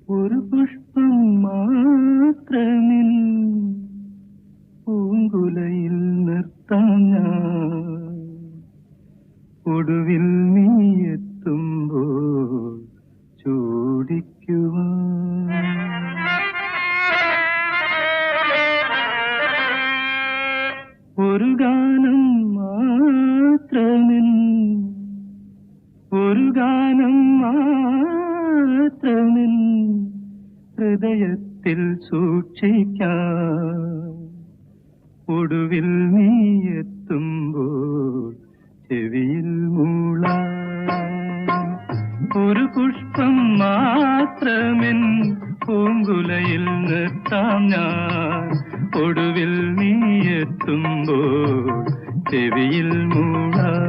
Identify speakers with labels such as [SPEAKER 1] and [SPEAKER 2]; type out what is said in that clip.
[SPEAKER 1] ഒരു പുഷ്പം മാത്രമിൽ പൂങ്കുലയിൽ നിർത്താം ഞാൻ. ഒടുവിൽ നീ എത്തുമ്പോൾ ചൂടിക്കുവാൻ. ഒരു ഗാനം മാത്രമിൽ ഒരു ഗാനം മാത്രമിൽ ഹൃദയത്തിൽ സൂക്ഷിക്കാം. ഒടുവിൽ നീ എത്തുമ്പോൾ ചെവിയിൽ മൂളാം. ഒരു പുഷ്പം മാത്രമെൻ പൂങ്കുലയിൽ നിർത്താം ഞാൻ. ഒടുവിൽ നീ എത്തുമ്പോൾ ചെവിയിൽ മൂളാം.